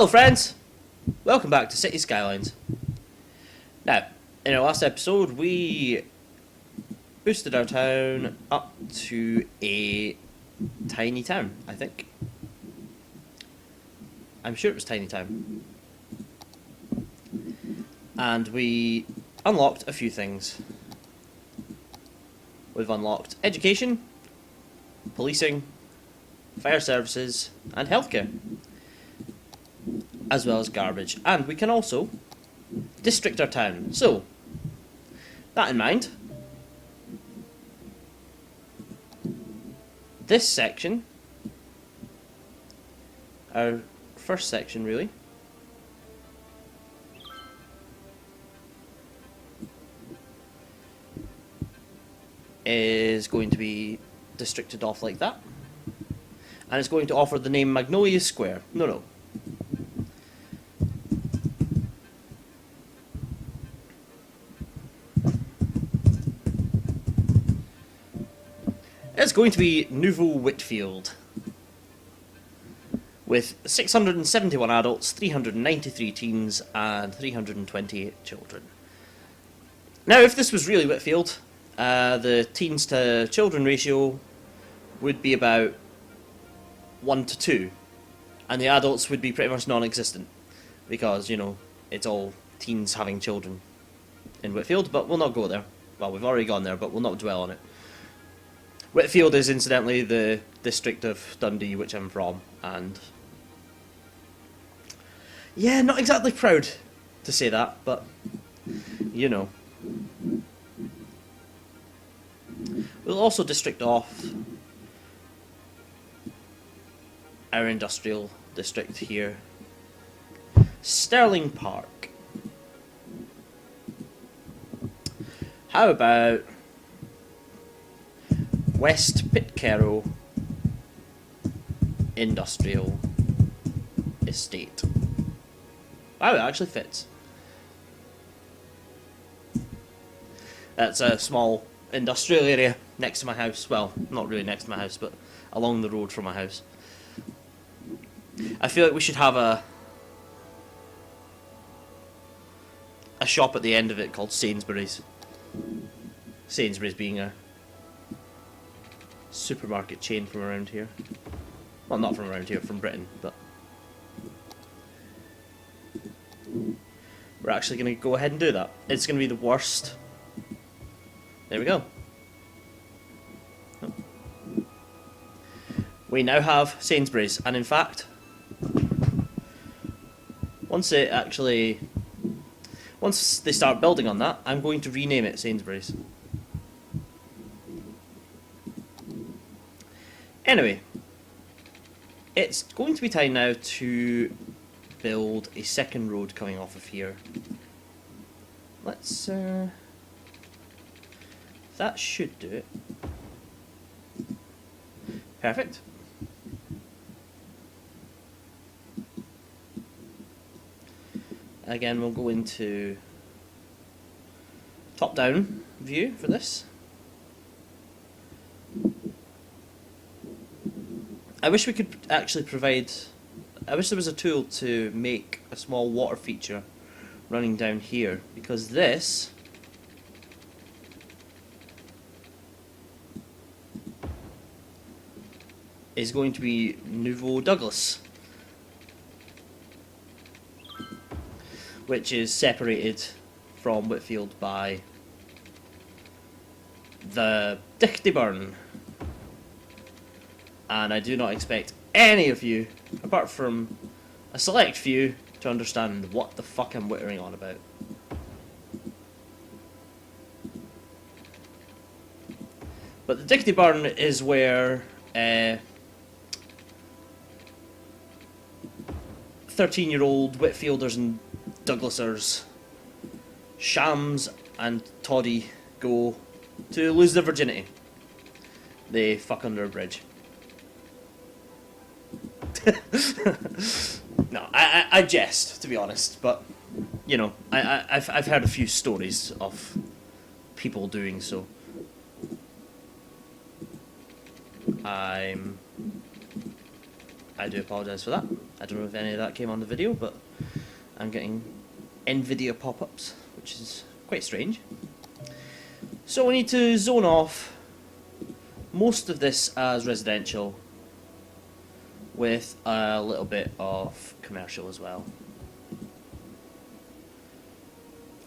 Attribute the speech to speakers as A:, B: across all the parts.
A: Hello friends! Welcome back to City Skylines. Now, in our last episode we boosted our town up to a tiny town, I think. I'm sure it was tiny town. And we unlocked a few things. We've unlocked education, policing, fire services, and healthcare, as well as garbage. And we can also district our town. So, that in mind, this section, our first section really, is going to be districted off like that. And it's going to offer the name Magnolia Square. No. It's going to be Newville Whitfield, with 671 adults, 393 teens, and 328 children. Now, if this was really Whitfield, the teens to children ratio would be about 1 to 2, and the adults would be pretty much non-existent, because, you know, it's all teens having children in Whitfield, but we'll not go there. Well, we've already gone there, but we'll not dwell on it. Whitfield is incidentally the district of Dundee which I'm from, and yeah, not exactly proud to say that, but you know. We'll also district off our industrial district here, Sterling Park. How about West Pitcairn Industrial Estate? Wow, it actually fits. That's a small industrial area next to my house. Well, not really next to my house, but along the road from my house. I feel like we should have a shop at the end of it called Sainsbury's. Sainsbury's being a supermarket chain from around here. Well, not from around here, from Britain, but we're actually going to go ahead and do that. It's going to be the worst. There we go. We now have Sainsbury's, and in fact, once they start building on that, I'm going to rename it Sainsbury's. Anyway, it's going to be time now to build a second road coming off of here. Let's, that should do it. Perfect. Again, we'll go into top-down view for this. I wish we could actually provide... I wish there was a tool to make a small water feature running down here, because this is going to be Nouveau Douglas, which is separated from Whitfield by the Dichty Burn. And I do not expect any of you, apart from a select few, to understand what the fuck I'm whittering on about. But the Dichty Burn is where 13-year-old Whitfielders and Douglasers, Shams and Toddy, go to lose their virginity. They fuck under a bridge. No, I jest, to be honest, but you know, I've heard a few stories of people doing so. I'm I do apologise for that. I don't know if any of that came on the video, but I'm getting NVIDIA pop-ups, which is quite strange. So we need to zone off most of this as residential, with a little bit of commercial as well.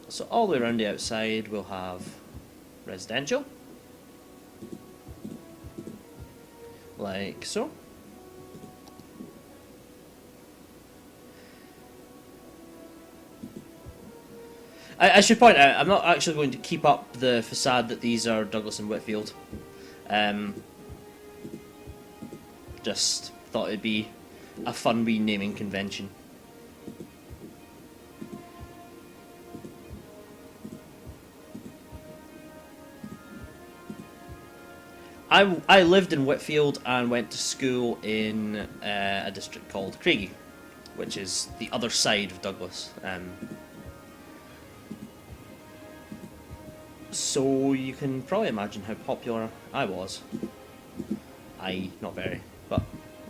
A: So all the way around the outside we'll have residential, like so. I should point out, I'm not actually going to keep up the facade that these are Douglas and Whitfield. Just thought it'd be a fun wee naming convention. I lived in Whitfield and went to school in a district called Craigie, which is the other side of Douglas. So you can probably imagine how popular I was. Not very, but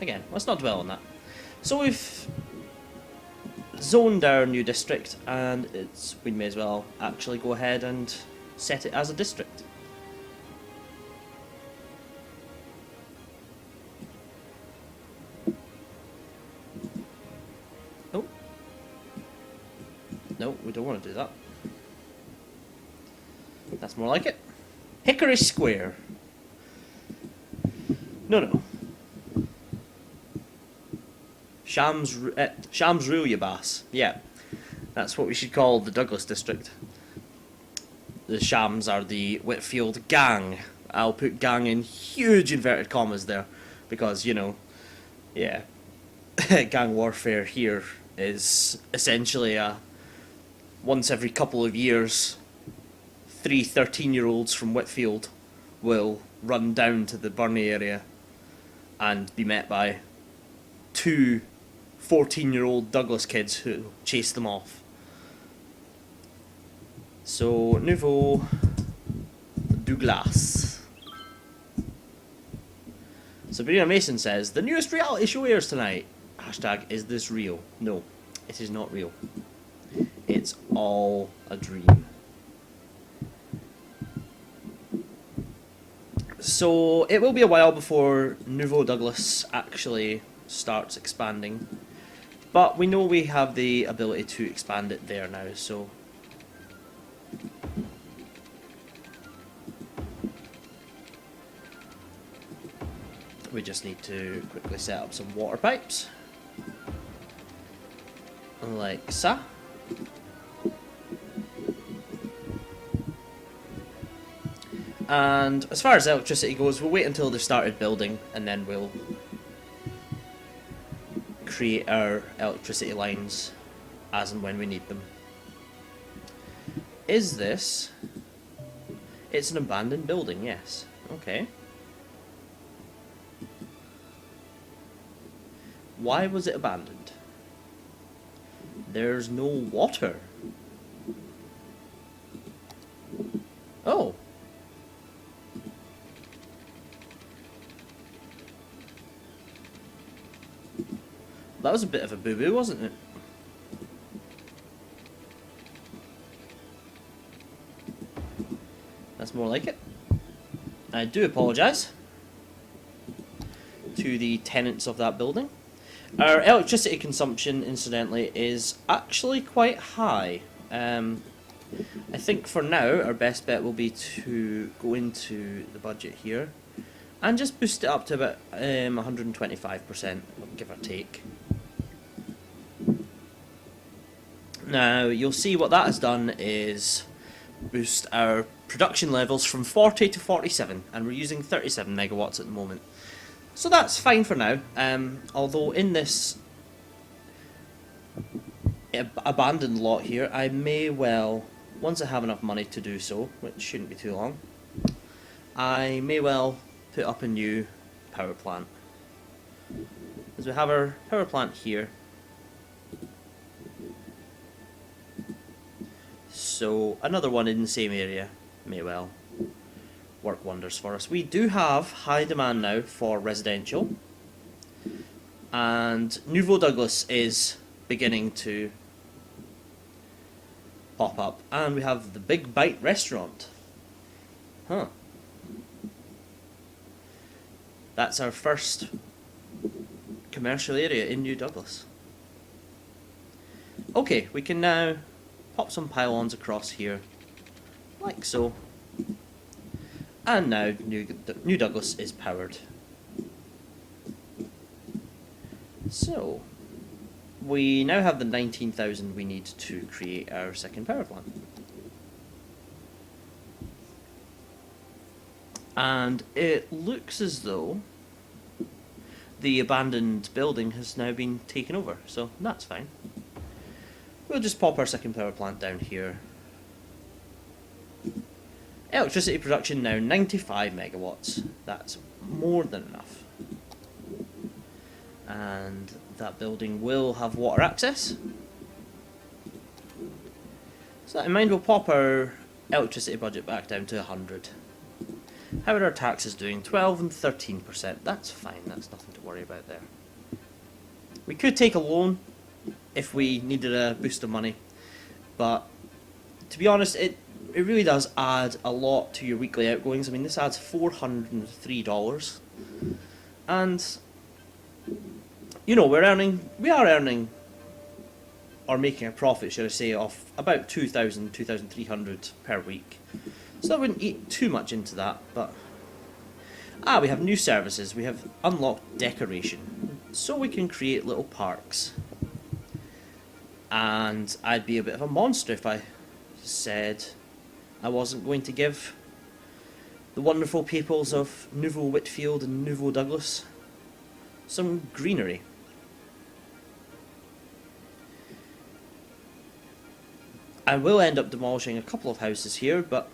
A: again, let's not dwell on that. So we've zoned our new district, and we may as well actually go ahead and set it as a district. Oh. No, we don't want to do that. That's more like it. Hickory Square. No. Shams Rue, you bass. Yeah, that's what we should call the Douglas district. The Shams are the Whitfield gang. I'll put gang in huge inverted commas there, because, you know, yeah, gang warfare here is essentially a once every couple of years, 3 13-year-olds from Whitfield will run down to the Burnley area and be met by 2 14-year-old Douglas kids who chase them off. So, Nouveau Douglas. Sabrina Mason says, the newest reality show airs tonight. Hashtag, is this real? No, it is not real. It's all a dream. So, it will be a while before Nouveau Douglas actually starts expanding. But we know we have the ability to expand it there now, so... we just need to quickly set up some water pipes. Like so. And as far as electricity goes, we'll wait until they've started building, and then we'll create our electricity lines as and when we need them. Is this... it's an abandoned building, yes. Okay. Why was it abandoned? There's no water. Oh. That was a bit of a boo-boo, wasn't it? That's more like it. I do apologise to the tenants of that building. Our electricity consumption, incidentally, is actually quite high. I think for now, our best bet will be to go into the budget here and just boost it up to about 125%, give or take. Now, you'll see what that has done is boost our production levels from 40 to 47, and we're using 37 megawatts at the moment. So that's fine for now, although in this abandoned lot here, I may well, once I have enough money to do so, which shouldn't be too long, I may well put up a new power plant. As we have our power plant here, so another one in the same area may well work wonders for us. We do have high demand now for residential, And Newville Douglas is beginning to pop up. And we have the Big Bite restaurant. Huh. That's our first commercial area in New Douglas. Okay, we can now pop some pylons across here, like so. And now New Douglas is powered. So, we now have the 19,000 we need to create our second power plant. And it looks as though the abandoned building has now been taken over, so that's fine. We'll just pop our second power plant down here. Electricity production now 95 megawatts. That's more than enough. And that building will have water access. So that in mind, we'll pop our electricity budget back down to 100. How are our taxes doing? 12 and 13%. That's fine, that's nothing to worry about there. We could take a loan if we needed a boost of money, but to be honest, it really does add a lot to your weekly outgoings. I mean, this adds $403, and you know, we are earning, or making a profit, should I say, of about 2,000, 2,300 per week. So I wouldn't eat too much into that, but we have new services. We have unlocked decoration, so we can create little parks. And I'd be a bit of a monster if I said I wasn't going to give the wonderful peoples of Newville Whitfield and Newville Douglas some greenery. I will end up demolishing a couple of houses here, but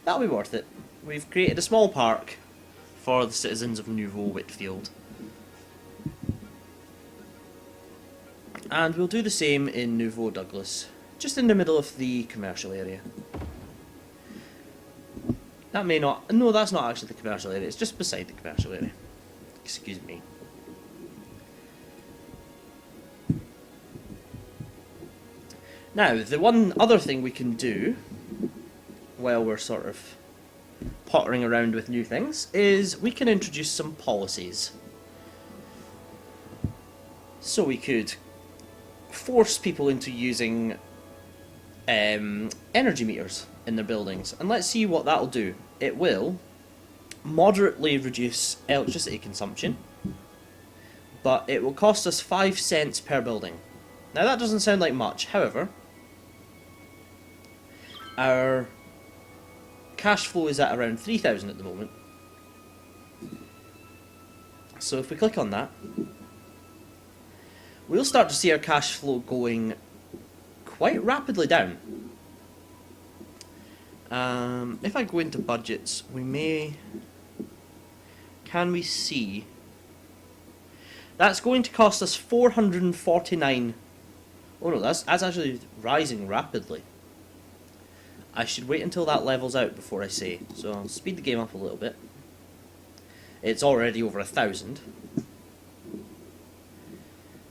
A: that'll be worth it. We've created a small park for the citizens of Newville Whitfield. And we'll do the same in Newville Douglas, just in the middle of the commercial area. That may not... No, that's not actually the commercial area, it's just beside the commercial area. Excuse me. Now, the one other thing we can do, while we're sort of pottering around with new things, is we can introduce some policies. So we could force people into using energy meters in their buildings, and let's see what that'll do. It will moderately reduce electricity consumption, but it will cost us 5 cents per building. Now that doesn't sound like much, however, our cash flow is at around 3,000 at the moment. So if we click on that, we'll start to see our cash flow going quite rapidly down. If I go into budgets, we may... Can we see? That's going to cost us 449. Oh no, that's actually rising rapidly. I should wait until that levels out before I say. So I'll speed the game up a little bit. It's already over 1,000.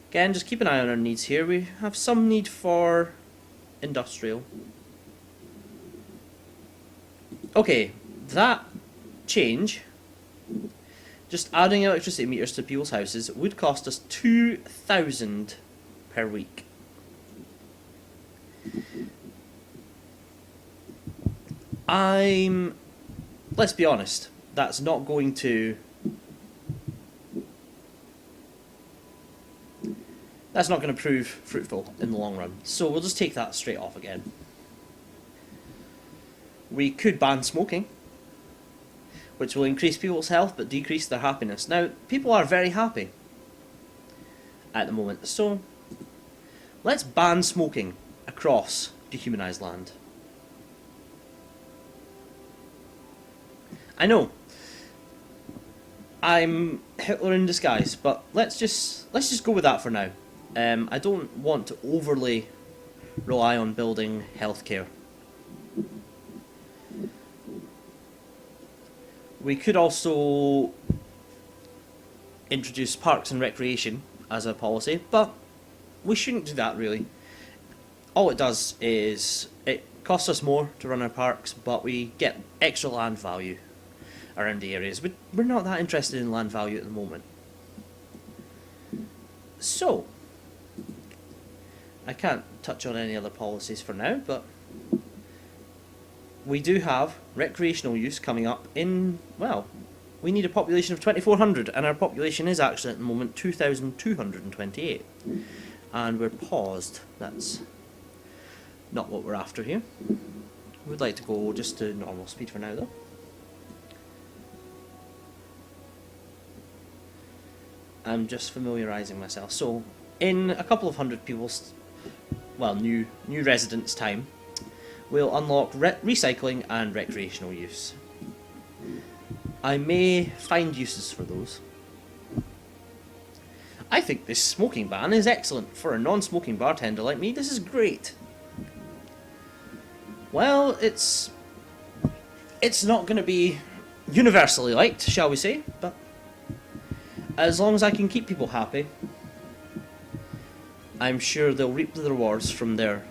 A: Again, just keep an eye on our needs here. We have some need for industrial. Okay, that change, just adding electricity meters to people's houses, would cost us 2,000 per week. Let's be honest, that's not going to... That's not going to prove fruitful in the long run. So we'll just take that straight off again. We could ban smoking, which will increase people's health but decrease their happiness. Now, people are very happy at the moment, so let's ban smoking across dehumanised land. I know, I'm Hitler in disguise, but let's just go with that for now. I don't want to overly rely on building healthcare. We could also introduce parks and recreation as a policy, but we shouldn't do that really. All it does is it costs us more to run our parks, but we get extra land value around the areas. We're not that interested in land value at the moment. So, I can't touch on any other policies for now, but we do have recreational use coming up in, well, we need a population of 2,400, and our population is actually at the moment 2,228. And we're paused. That's not what we're after here. We'd like to go just to normal speed for now, though. I'm just familiarising myself. So, in a couple of hundred people's, well, new residents' time, we'll unlock recycling and recreational use. I may find uses for those. I think this smoking ban is excellent. For a non-smoking bartender like me, this is great. Well, it's not going to be universally liked, shall we say, but as long as I can keep people happy, I'm sure they'll reap the rewards from their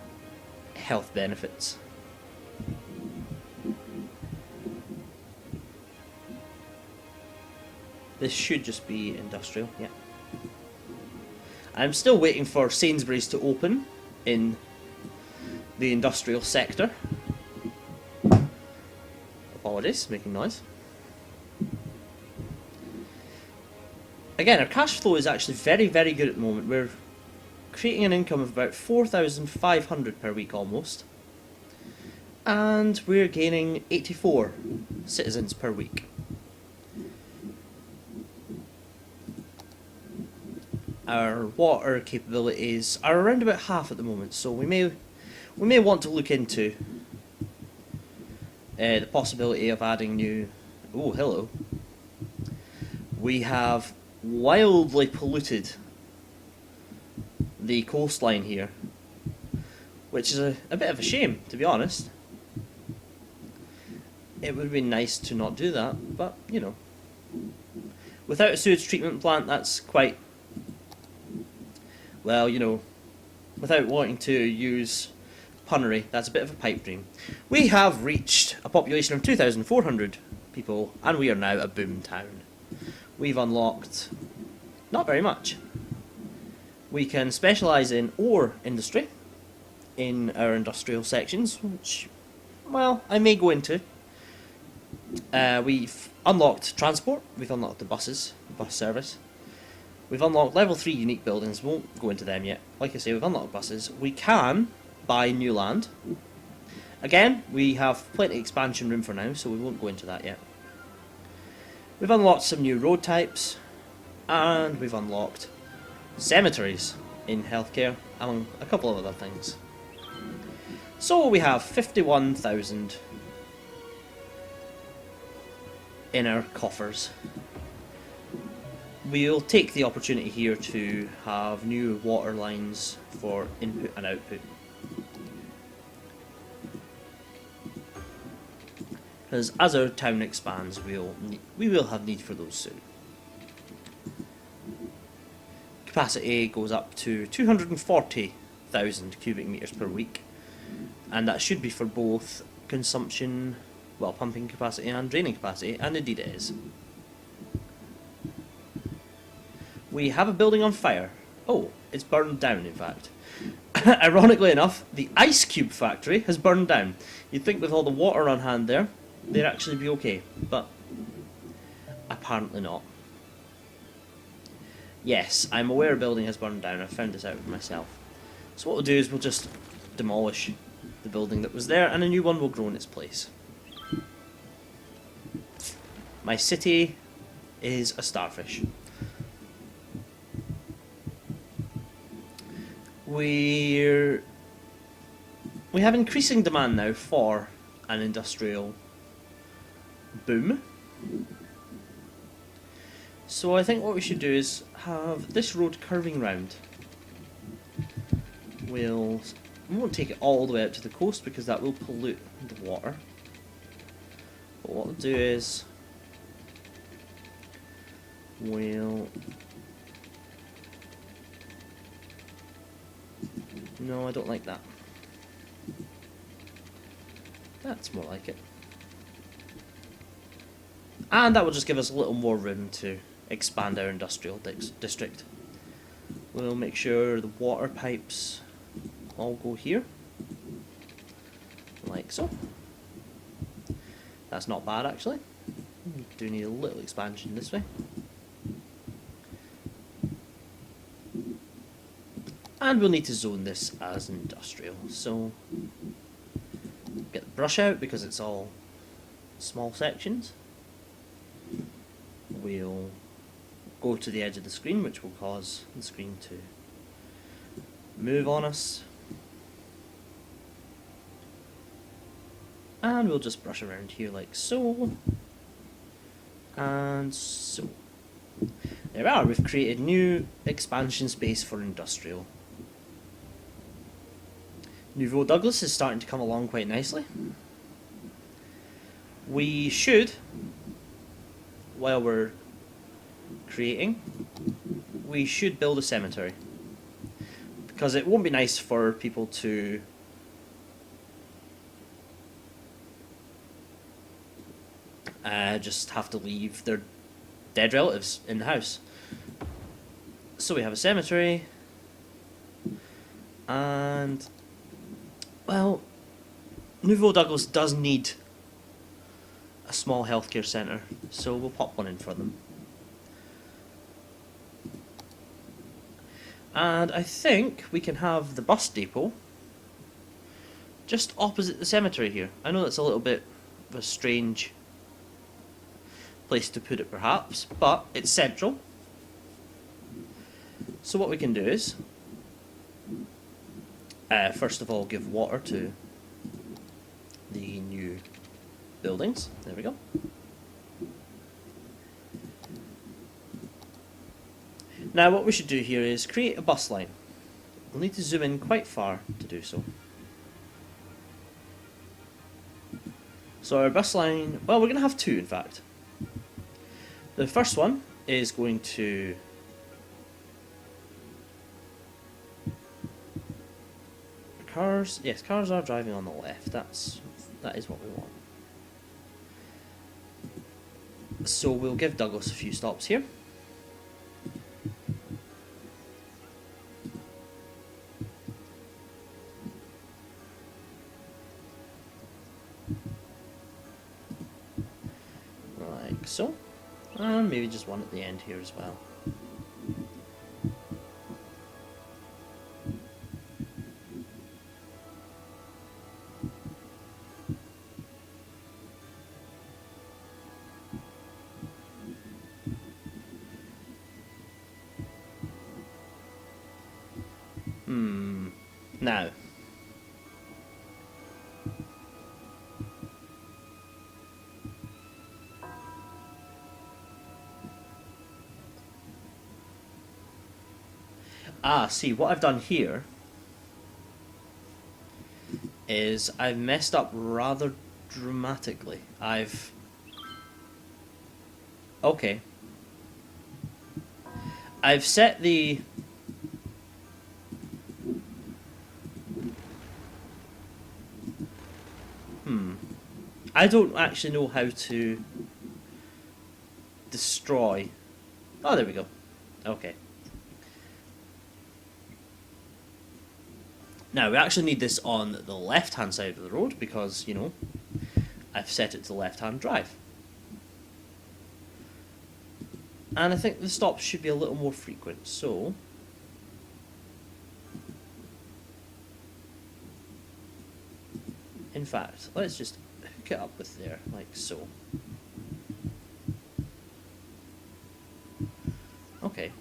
A: health benefits. This should just be industrial, yeah. I'm still waiting for Sainsbury's to open in the industrial sector. Apologies, making noise. Again, our cash flow is actually very, very good at the moment. We're creating an income of about 4,500 per week almost. And we're gaining 84 citizens per week. Our water capabilities are around about half at the moment, so we may want to look into the possibility of adding new... Oh, hello. We have wildly polluted the coastline here, which is a bit of a shame, to be honest. It would have been nice to not do that, but, you know. Without a sewage treatment plant, that's quite... Well, you know, without wanting to use punnery, that's a bit of a pipe dream. We have reached a population of 2,400 people, and we are now a boomtown. We've unlocked not very much. We can specialise in ore industry in our industrial sections, which, well, I may go into. We've unlocked transport, we've unlocked the bus service. We've unlocked level 3 unique buildings, won't go into them yet. Like I say, we've unlocked buses. We can buy new land. Again, we have plenty of expansion room for now, so we won't go into that yet. We've unlocked some new road types, and we've unlocked cemeteries in healthcare, among a couple of other things. So we have 51,000 in our coffers. We'll take the opportunity here to have new water lines for input and output. Because as our town expands, we will have need for those soon. Capacity goes up to 240,000 cubic meters per week, and that should be for both consumption, well, pumping capacity and draining capacity, and indeed it is. We have a building on fire. Oh, it's burned down, in fact. Ironically enough, the ice cube factory has burned down. You'd think with all the water on hand there, they'd actually be okay, but apparently not. Yes, I'm aware a building has burned down. I found this out for myself. So what we'll do is we'll just demolish the building that was there, and a new one will grow in its place. My city is a starfish. We have increasing demand now for an industrial boom. So I think what we should do is have this road curving round. We won't take it all the way out to the coast because that will pollute the water. But what we'll do is we'll... No, I don't like that. That's more like it. And that will just give us a little more room to expand our industrial district. We'll make sure the water pipes all go here, like so. That's not bad actually. We do need a little expansion this way. And we'll need to zone this as industrial, so get the brush out because it's all small sections. We'll go to the edge of the screen, which will cause the screen to move on us. And we'll just brush around here like so. And so. There we are, we've created new expansion space for industrial. Newville Douglas is starting to come along quite nicely. We should, while we're creating, we should build a cemetery. Because it won't be nice for people to just have to leave their dead relatives in the house. So we have a cemetery, and well, Newville Douglas does need a small healthcare centre, so we'll pop one in for them. And I think we can have the bus depot just opposite the cemetery here. I know that's a little bit of a strange place to put it perhaps, but it's central. So what we can do is, first of all, give water to the new buildings. There we go. Now what we should do here is create a bus line. We'll need to zoom in quite far to do so. So our bus line, well, we're going to have two in fact. The first one is going to cars. Yes, cars are driving on the left. That is what we want. So we'll give Douglas a few stops here. Like so. And maybe just one at the end here as well. Now. See, what I've done here is I've messed up rather dramatically. Okay. I've set the... I don't actually know how to destroy... Oh, there we go. Okay. Now, we actually need this on the left-hand side of the road because, you know, I've set it to left-hand drive. And I think the stops should be a little more frequent, so... In fact, let's just hook it up with there, like so. Okay.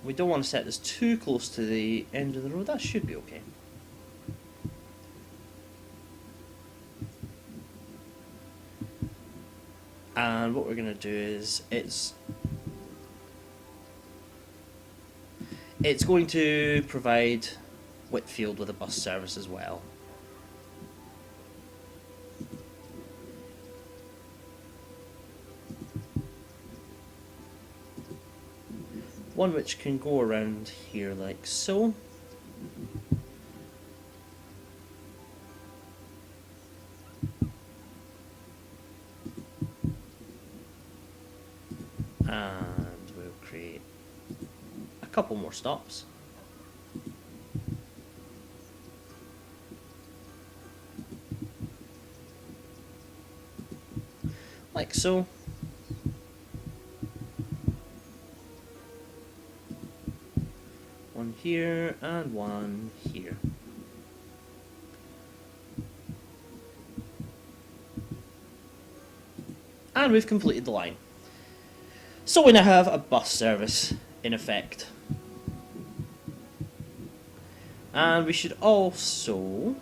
A: We don't want to set this too close to the end of the road. That should be okay. And what we're going to do is it's going to provide Whitfield with a bus service as well. one which can go around here like so. And we'll create a couple more stops. Like so. One here and one here. And we've completed the line. So we now have a bus service in effect. And we should also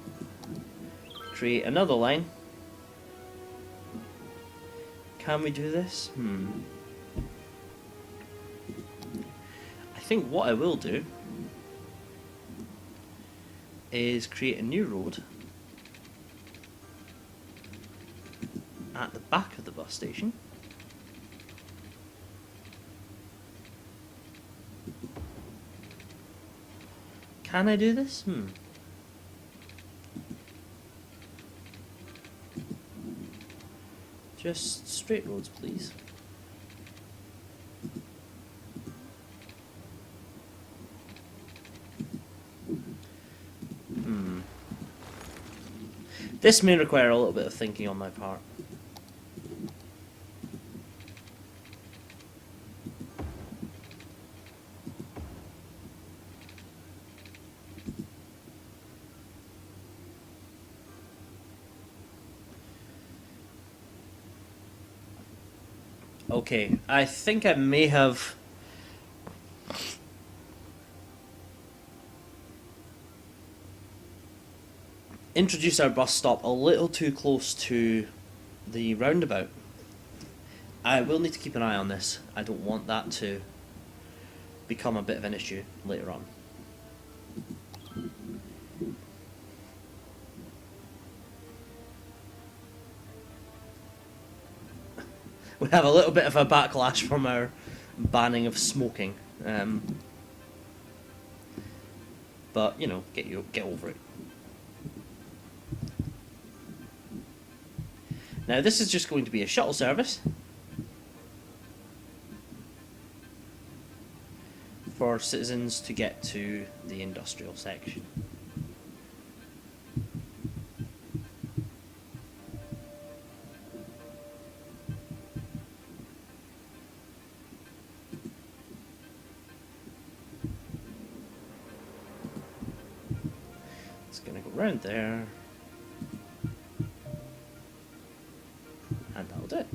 A: create another line. Can we do this? I think what I will do is create a new road at the back of the bus station. Can I do this? Just straight roads, please. This may require a little bit of thinking on my part. Okay, I think I may have introduced our bus stop a little too close to the roundabout. I will need to keep an eye on this. I don't want that to become a bit of an issue later on. We have a little bit of a backlash from our banning of smoking, but you know, get over it. Now this is just going to be a shuttle service for citizens to get to the industrial section. Around there, and that'll do it.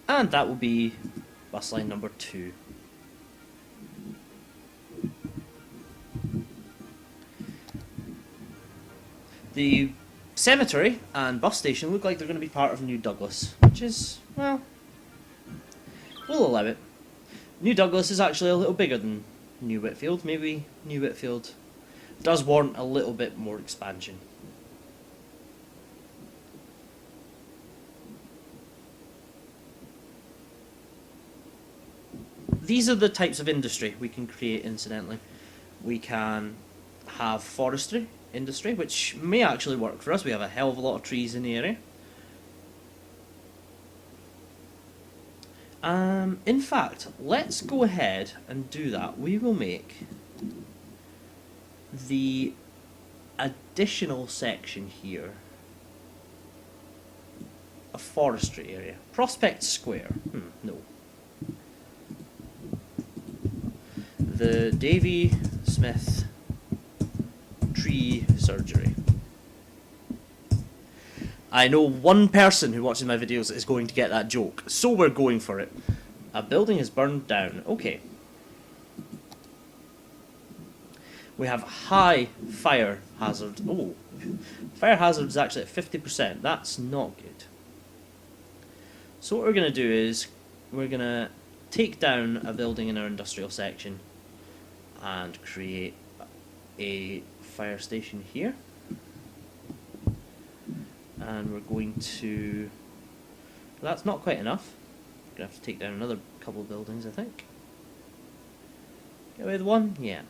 A: And that will be bus line number 2. The cemetery and bus station look like they're going to be part of New Douglas, which is, well, we'll allow it. New Douglas is actually a little bigger than New Whitfield. Maybe New Whitfield does warrant a little bit more expansion. These are the types of industry we can create, incidentally. We can have forestry industry, which may actually work for us. We have a hell of a lot of trees in the area. In fact, let's go ahead and do that. We will make the additional section here a forestry area. Prospect Square. No. The Davy Smith Tree Surgery. I know one person who watches my videos is going to get that joke, so we're going for it. A building is burned down. Okay. We have high fire hazard. Oh, fire hazard is actually at 50%. That's not good. So what we're going to do is we're going to take down a building in our industrial section and create a fire station here. And we're going to... That's not quite enough. Gonna have to take down another couple of buildings, I think. Get away with one? Yeah.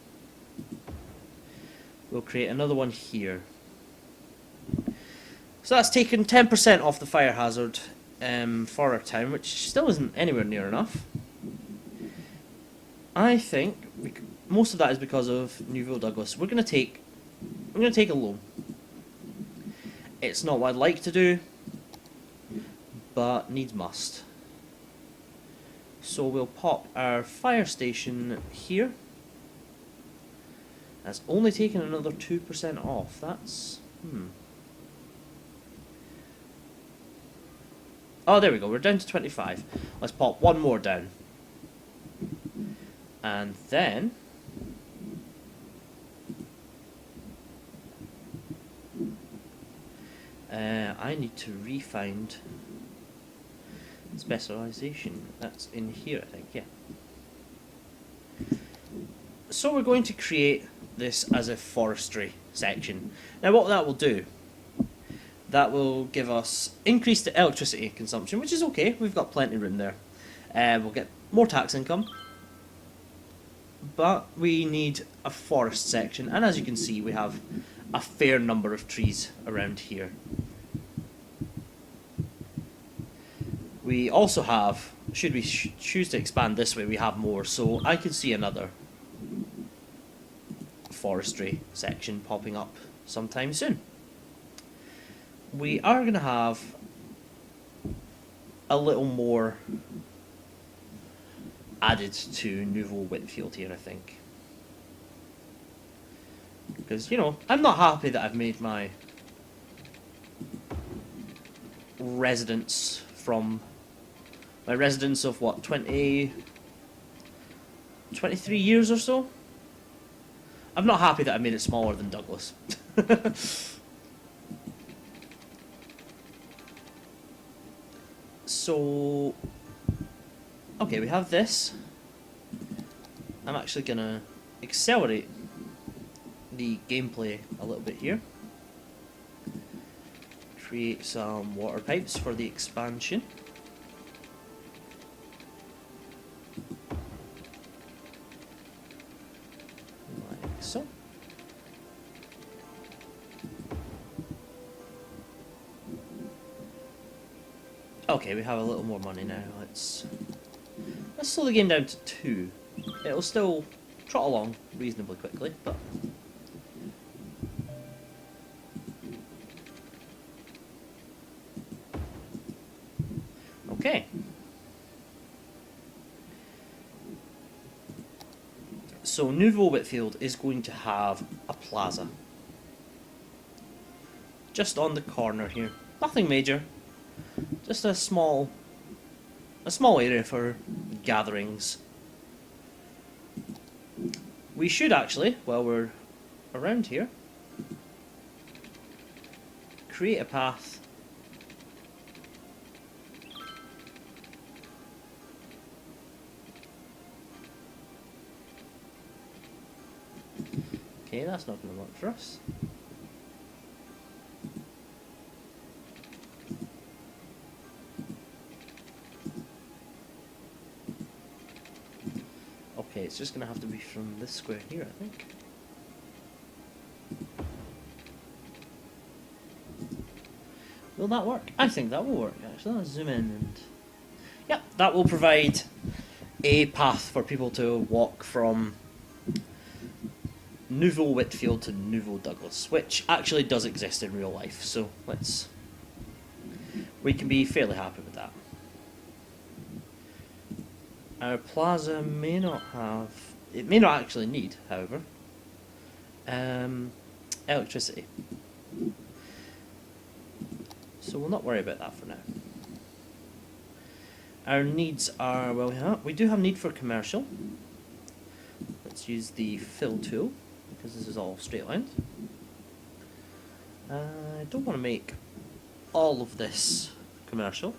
A: We'll create another one here. So that's taken 10% off the fire hazard for our town, which still isn't anywhere near enough. I think most of that is because of Newville Douglas. I'm gonna take a loan. It's not what I'd like to do, but needs must. So we'll pop our fire station here. That's only taken another 2% off. That's Oh, there we go. We're down to 25. Let's pop one more down. And then I need to re-find specialization. That's in here, I think, yeah. So we're going to create this as a forestry section. Now what that will do, that will give us increased electricity consumption, which is okay, we've got plenty of room there. We'll get more tax income, but we need a forest section, and as you can see we have a fair number of trees around here. We also have, should we choose to expand this way, we have more, so I can see another forestry section popping up sometime soon. We are going to have a little more added to Newville Whitfield here, I think. Because, you know, I'm not happy that I've made my residence from my residence of what, 23 years or so? I'm not happy that I made it smaller than Douglas. So, okay, we have this. I'm actually gonna accelerate the gameplay a little bit here. Create some water pipes for the expansion. Like so. Okay, we have a little more money now. Let's slow the game down to 2. It'll still trot along reasonably quickly, but okay. So Newville Whitfield is going to have a plaza just on the corner here. Nothing major. Just a small area for gatherings. We should actually, while we're around here, create a path okay, that's not going to work for us. Okay, it's just going to have to be from this square here, I think. Will that work? I think that will work, actually. Let's zoom in and... Yep, that will provide a path for people to walk from Newville Whitfield to Newville Douglas, which actually does exist in real life, so we can be fairly happy with that. Our plaza may not have... It may not actually need, however, electricity. So we'll not worry about that for now. Our needs are... Well, we do have need for commercial. Let's use the fill tool, because this is all straight lines. I don't want to make all of this commercial.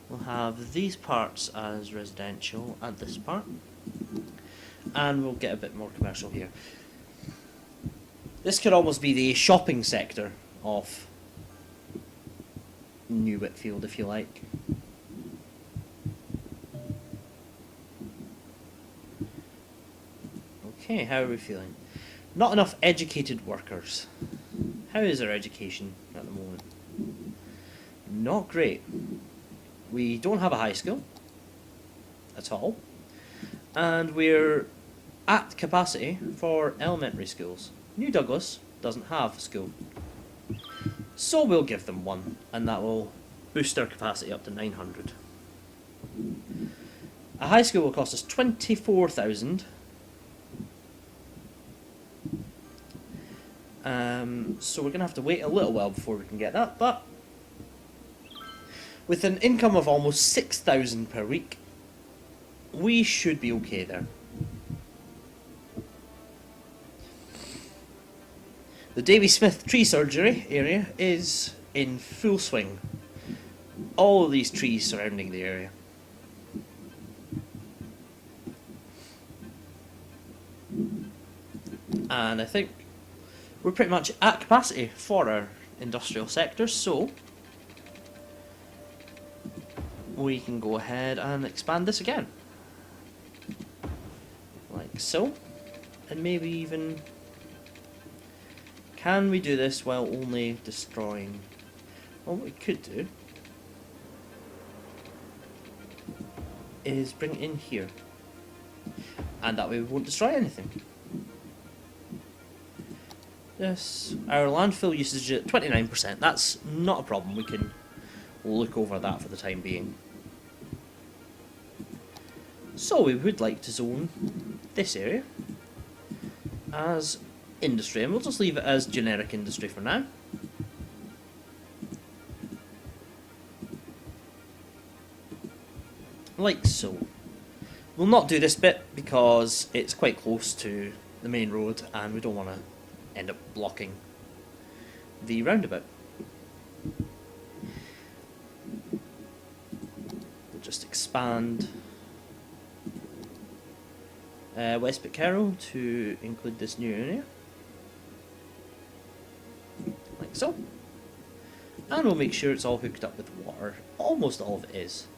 A: We'll have these parts as residential and this part, and we'll get a bit more commercial here. This could almost be the shopping sector of New Whitfield, if you like. Okay, how are we feeling? Not enough educated workers. How is our education at the moment? Not great. We don't have a high school at all, and we're at capacity for elementary schools. New Douglas doesn't have a school, so we'll give them one, and that will boost our capacity up to 900. A high school will cost us 24,000. So we're going to have to wait a little while before we can get that, but with an income of almost 6,000 per week, we should be okay there. The Davy Smith tree surgery area is in full swing. All of these trees surrounding the area. And I think we're pretty much at capacity for our industrial sector, so we can go ahead and expand this again. Like so. And maybe even... Can we do this while only destroying... Well, what we could do is bring it in here. And that way we won't destroy anything. Yes, our landfill usage at 29%. That's not a problem. We can look over that for the time being. So we would like to zone this area as industry, and we'll just leave it as generic industry for now. Like so. We'll not do this bit because it's quite close to the main road and we don't want to end up blocking the roundabout. We'll just expand West Pitcairn to include this new area, like so, and we'll make sure it's all hooked up with water. Almost all of it is.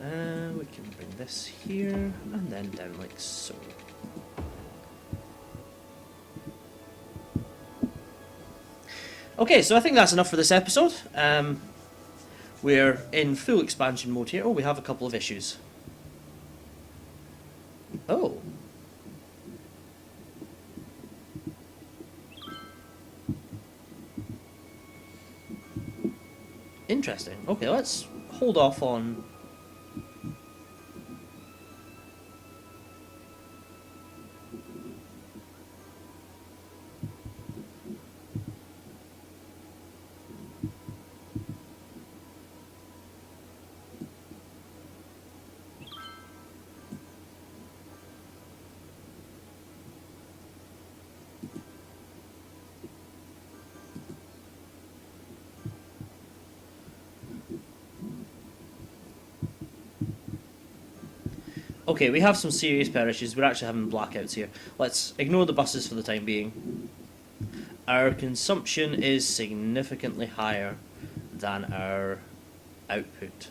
A: We can bring this here and then down like so. Okay, so I think that's enough for this episode. We're in full expansion mode here. Oh, we have a couple of issues. Oh. Interesting. Okay, let's hold off on... Okay, we have some serious power issues. We're actually having blackouts here. Let's ignore the buses for the time being. Our consumption is significantly higher than our output.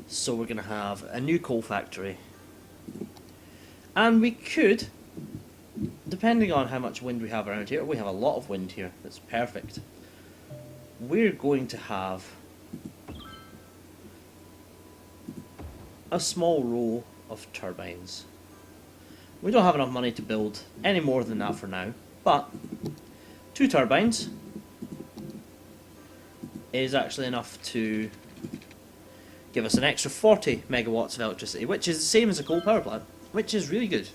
A: So we're going to have a new coal factory. And we could, depending on how much wind we have around here, we have a lot of wind here. That's perfect. We're going to have a small row of turbines. We don't have enough money to build any more than that for now, but 2 turbines is actually enough to give us an extra 40 megawatts of electricity, which is the same as a coal power plant, which is really good.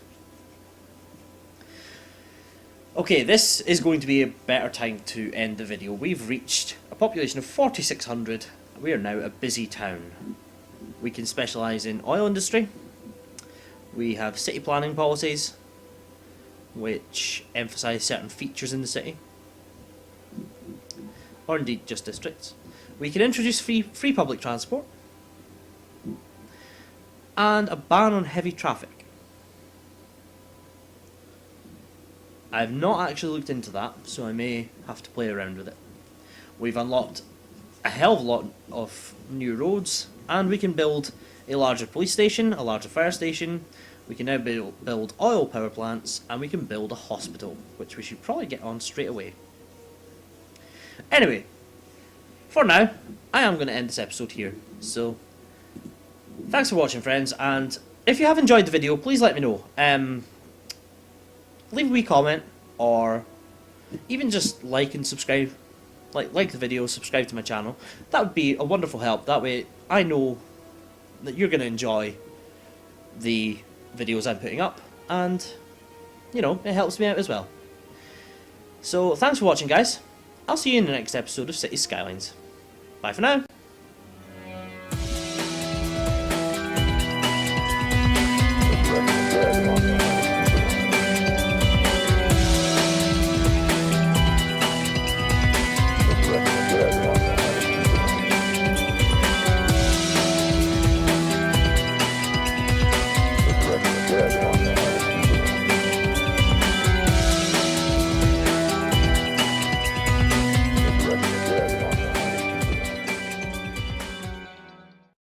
A: Okay, this is going to be a better time to end the video. We've reached a population of 4,600. We are now a busy town. We can specialise in oil industry. We have city planning policies, which emphasise certain features in the city, or indeed just districts. We can introduce free public transport, and a ban on heavy traffic. I've not actually looked into that, so I may have to play around with it. We've unlocked a hell of a lot of new roads, and we can build a larger police station, a larger fire station. We can now build oil power plants, and we can build a hospital, which we should probably get on straight away. Anyway, for now, I am going to end this episode here. So, thanks for watching, friends, and if you have enjoyed the video, please let me know. Leave a wee comment, or even just like and subscribe. Like the video, subscribe to my channel. That would be a wonderful help. That way, I know that you're going to enjoy the videos I'm putting up, and, you know, it helps me out as well. So, thanks for watching, guys. I'll see you in the next episode of City Skylines. Bye for now.